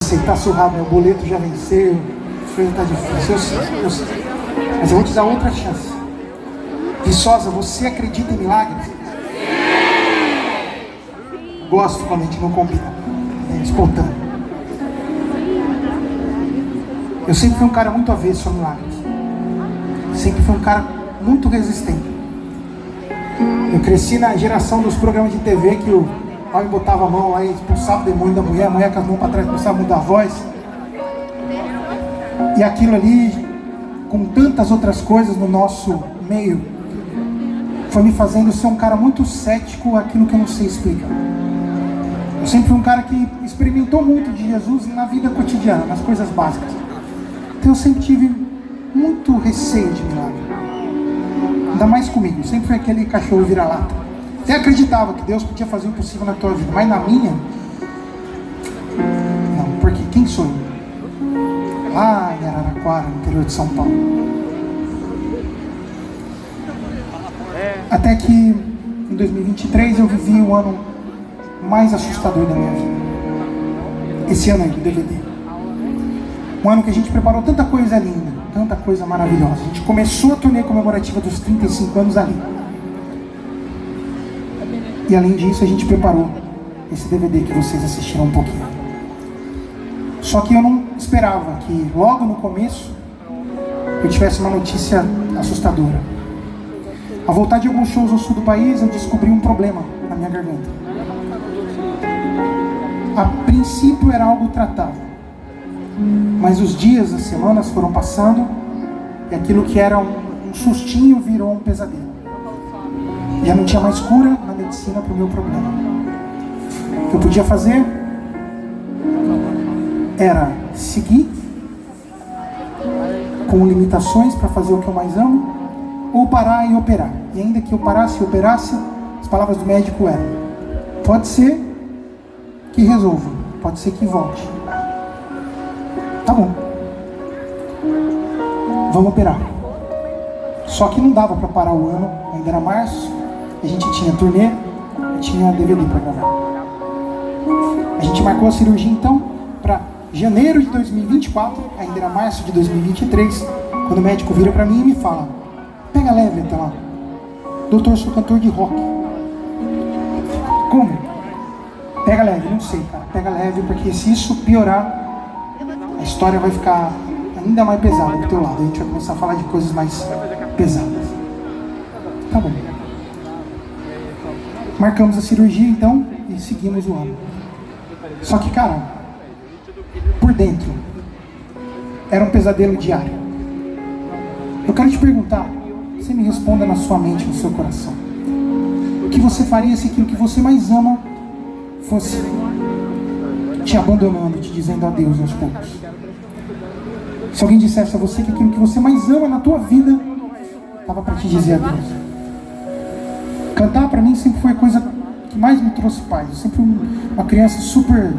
sei, tá surrado, meu boleto já venceu, a coisa tá difícil, eu sei. Mas eu vou te dar outra chance. Viçosa, você acredita em milagres? Gosto quando a gente não combina, é espontâneo. Eu sempre fui um cara muito avesso a milagres. Sempre fui um cara muito resistente. Eu cresci na geração dos programas de TV que o homem botava a mão lá e expulsava o demônio da mulher, a mulher com as mãos para trás começava a mudar a voz. E aquilo ali, com tantas outras coisas no nosso meio, foi me fazendo ser um cara muito cético àquilo que eu não sei explicar. Eu sempre fui um cara que experimentou muito de Jesus na vida cotidiana, nas coisas básicas. Então eu sempre tive muito receio de milagre. Ainda mais comigo, sempre fui aquele cachorro vira-lata. Até acreditava que Deus podia fazer o impossível na tua vida, mas na minha, não, porque quem sou eu? Lá em Araraquara, no interior de São Paulo. Até que em 2023 eu vivi o ano mais assustador da minha vida. Esse ano aí do DVD. Um ano que a gente preparou tanta coisa linda, tanta coisa maravilhosa. A gente começou a turnê comemorativa dos 35 anos ali. E além disso a gente preparou esse DVD que vocês assistiram um pouquinho. Só que eu não esperava que logo no começo eu tivesse uma notícia assustadora. Ao voltar de alguns shows ao sul do país, eu descobri um problema na minha garganta. A princípio era algo tratável, mas os dias, as semanas foram passando e aquilo que era um sustinho virou um pesadelo. Já não tinha mais cura na medicina para o meu problema. O que eu podia fazer era seguir com limitações para fazer o que eu mais amo, ou parar e operar. E ainda que eu parasse e operasse, as palavras do médico eram: pode ser que resolva, pode ser que volte. Tá bom, vamos operar. Só que não dava para parar o ano, ainda era março, a gente tinha turnê e tinha DVD para gravar. A gente marcou a cirurgia então para janeiro de 2024, ainda era março de 2023, quando o médico vira para mim e me fala: pega leve até lá. Doutor, eu sou cantor de rock. Como? Pega leve, não sei, cara. Pega leve, porque se isso piorar, a história vai ficar ainda mais pesada do teu lado. A gente vai começar a falar de coisas mais pesadas. Tá bom. Marcamos a cirurgia então e seguimos o ano. Só que, cara, por dentro era um pesadelo diário. Eu quero te perguntar, você me responda na sua mente, no seu coração. O que você faria se aquilo que você mais ama fosse te abandonando, te dizendo adeus aos poucos? Se alguém dissesse a você que aquilo que você mais ama na tua vida estava para te dizer adeus. Cantar para mim sempre foi a coisa que mais me trouxe paz. Eu sempre fui uma criança super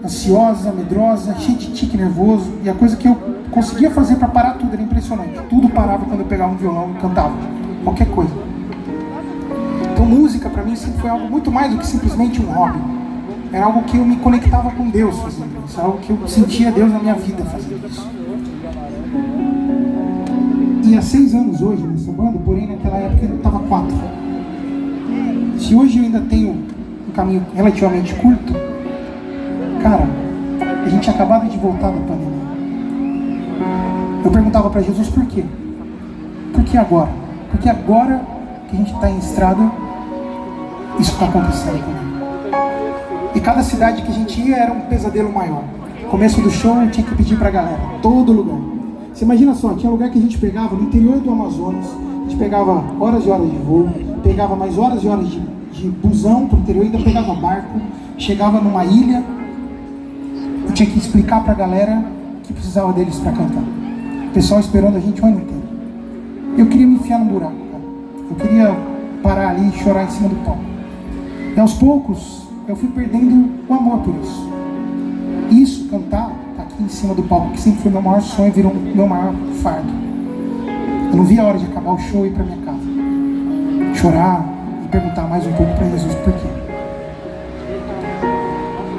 ansiosa, medrosa, cheia de tique nervoso, e a coisa que eu conseguia fazer para parar tudo era impressionante. Tudo parava quando eu pegava um violão e cantava, qualquer coisa. Então música para mim sempre foi algo muito mais do que simplesmente um hobby. Era algo que eu me conectava com Deus fazendo isso, algo que eu sentia Deus na minha vida fazendo isso. E há 6 anos hoje nessa banda, porém naquela época eu estava 4. Se hoje eu ainda tenho um caminho relativamente curto, cara, a gente acabava de voltar da pandemia. Eu perguntava para Jesus por quê? Por que agora? Porque agora que a gente está em estrada, isso está acontecendo comigo. E cada cidade que a gente ia era um pesadelo maior. No começo do show eu tinha que pedir para a galera, todo lugar. Você imagina só, tinha lugar que a gente pegava no interior do Amazonas, a gente pegava horas e horas de voo, pegava mais horas e horas de busão para o interior, ainda pegava barco, chegava numa ilha, eu tinha que explicar para a galera que precisava deles para cantar. O pessoal esperando a gente o ano inteiro. Eu queria me enfiar no buraco, cara. Eu queria parar ali e chorar em cima do palco. E aos poucos, eu fui perdendo o amor por isso. Isso, cantar, tá aqui em cima do palco, que sempre foi meu maior sonho, virou meu maior fardo. Eu não via a hora de acabar o show e ir para minha casa. Chorar e perguntar mais um pouco para Jesus por quê.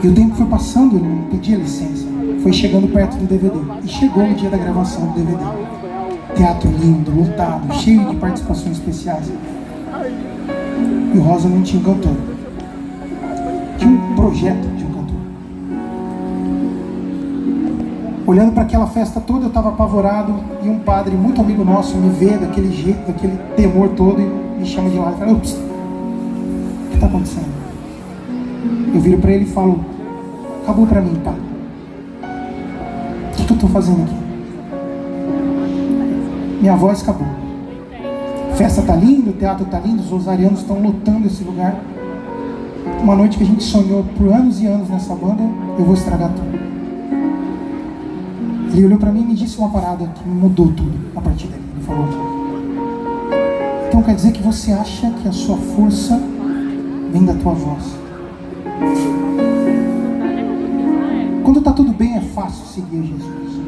E o tempo foi passando, ele não pedia licença. Foi chegando perto do DVD. E chegou o dia da gravação do DVD. Teatro lindo, lotado, cheio de participações especiais. E o Rosa não tinha um cantor. Tinha um projeto de um cantor. Olhando para aquela festa toda, eu estava apavorado. E um padre muito amigo nosso me vê daquele jeito, daquele temor todo, e me chama de lado e fala: "Ups, o que está acontecendo?" Eu viro para ele e falo: "Acabou para mim, padre. O que eu estou fazendo aqui? Minha voz acabou. A festa tá linda, o teatro tá lindo, os rosarianos estão lotando esse lugar. Uma noite que a gente sonhou por anos e anos nessa banda, eu vou estragar tudo." Ele olhou para mim e me disse uma parada que mudou tudo a partir daí. Ele falou: "Então quer dizer que você acha que a sua força vem da tua voz? Quando tá tudo bem é fácil seguir Jesus.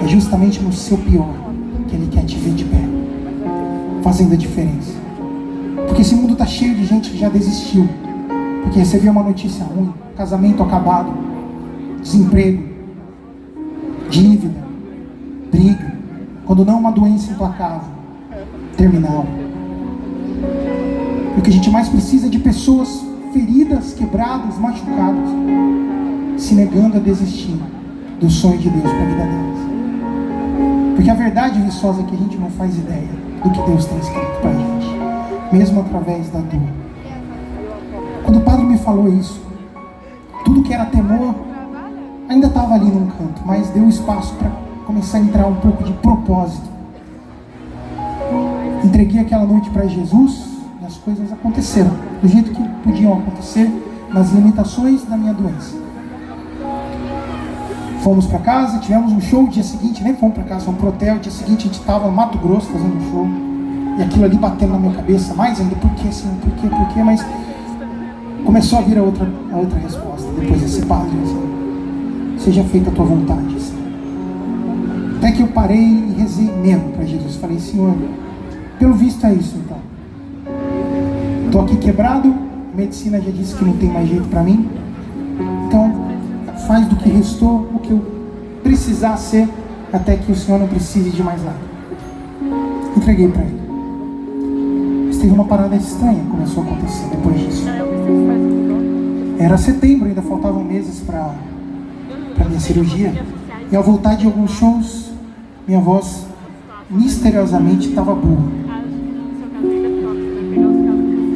É justamente no seu pior que Ele quer te ver de pé, fazendo a diferença. Porque esse mundo tá cheio de gente que já desistiu, porque recebeu uma notícia ruim, casamento acabado, desemprego, dívida, briga, quando não uma doença implacável, terminal. E o que a gente mais precisa é de pessoas feridas, quebradas, machucadas, se negando a desistir do sonho de Deus para a vida delas. Porque a verdade, Viçosa, é que a gente não faz ideia do que Deus tem escrito para a gente, mesmo através da dor. Quando o padre me falou isso, tudo que era temor ainda estava ali num canto, mas deu espaço para começar a entrar um pouco de propósito. Entreguei aquela noite para Jesus e as coisas aconteceram do jeito que podiam acontecer, nas limitações da minha doença. Fomos para casa, tivemos um show, dia seguinte, nem fomos para casa, fomos para o hotel, dia seguinte a gente estava no Mato Grosso fazendo um show, e aquilo ali batendo na minha cabeça, mais ainda, por que assim, por quê, mas começou a vir a outra resposta, depois desse padre, assim: "Seja feita a tua vontade, Senhor." Até que eu parei e rezei mesmo para Jesus, falei: "Senhor, pelo visto é isso então, estou aqui quebrado, a medicina já disse que não tem mais jeito para mim, então faz do que restou o que eu precisar ser, até que o Senhor não precise de mais nada." Entreguei para Ele. Mas teve uma parada estranha que começou a acontecer depois disso. Era setembro, ainda faltavam meses para minha cirurgia, e ao voltar de alguns shows, minha voz misteriosamente estava boa.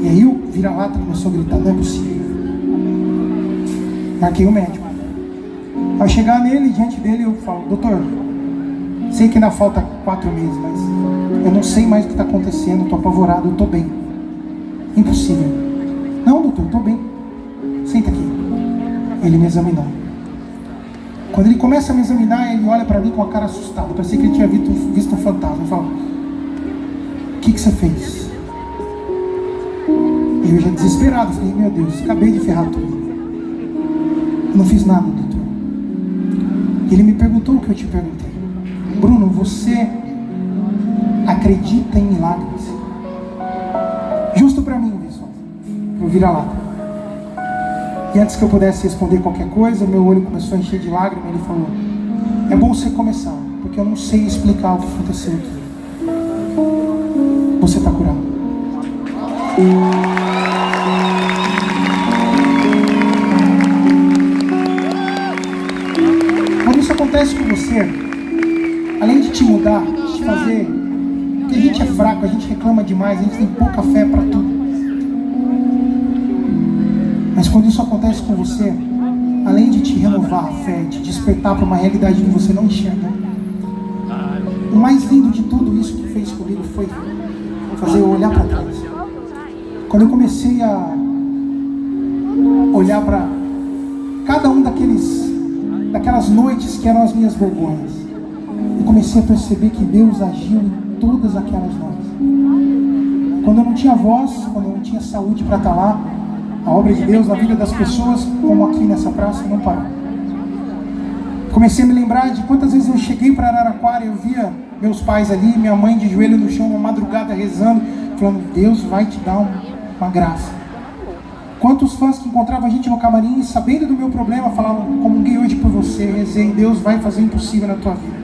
E aí o vira-lata começou a gritar: "Não é possível." Marquei o médico. Ao chegar nele, diante dele, eu falo: "Doutor, sei que ainda falta 4 meses, mas eu não sei mais o que está acontecendo, estou apavorado, eu estou bem." "Impossível." "Não, doutor, estou bem. Senta aqui." Ele me examinou. Quando ele começa a me examinar, ele olha para mim com a cara assustada, parecia que ele tinha visto um fantasma. Ele fala: "O que você fez?" E eu já desesperado, falei: "Meu Deus, acabei de ferrar tudo." "Não fiz nada, doutor." Ele me perguntou o que eu te perguntei: "Bruno, você acredita em milagres?" Justo para mim, pessoal, eu vira-lata. E antes que eu pudesse responder qualquer coisa, meu olho começou a encher de lágrimas. Ele falou: "É bom você começar, porque eu não sei explicar o que aconteceu aqui. Você está curado." Quando isso acontece com você, além de te mudar, de te fazer... Porque a gente é fraco, a gente reclama demais, a gente tem pouca fé para tudo. Mas quando isso acontece com você, além de te renovar a fé, te despertar para uma realidade que você não enxerga, o mais lindo de tudo isso que fez comigo foi fazer eu olhar para trás. Quando eu comecei a olhar para cada um daquelas noites que eram as minhas vergonhas, eu comecei a perceber que Deus agiu em todas aquelas noites. Quando eu não tinha voz, quando eu não tinha saúde para estar lá, a obra de Deus na vida das pessoas, como aqui nessa praça, não parou. Comecei a me lembrar de quantas vezes eu cheguei para Araraquara e eu via meus pais ali, minha mãe de joelho no chão, uma madrugada rezando, falando: "Deus vai te dar uma graça." Quantos fãs que encontravam a gente no camarim, sabendo do meu problema, falavam: comunguei hoje por você, rezei, Deus vai fazer o impossível na tua vida.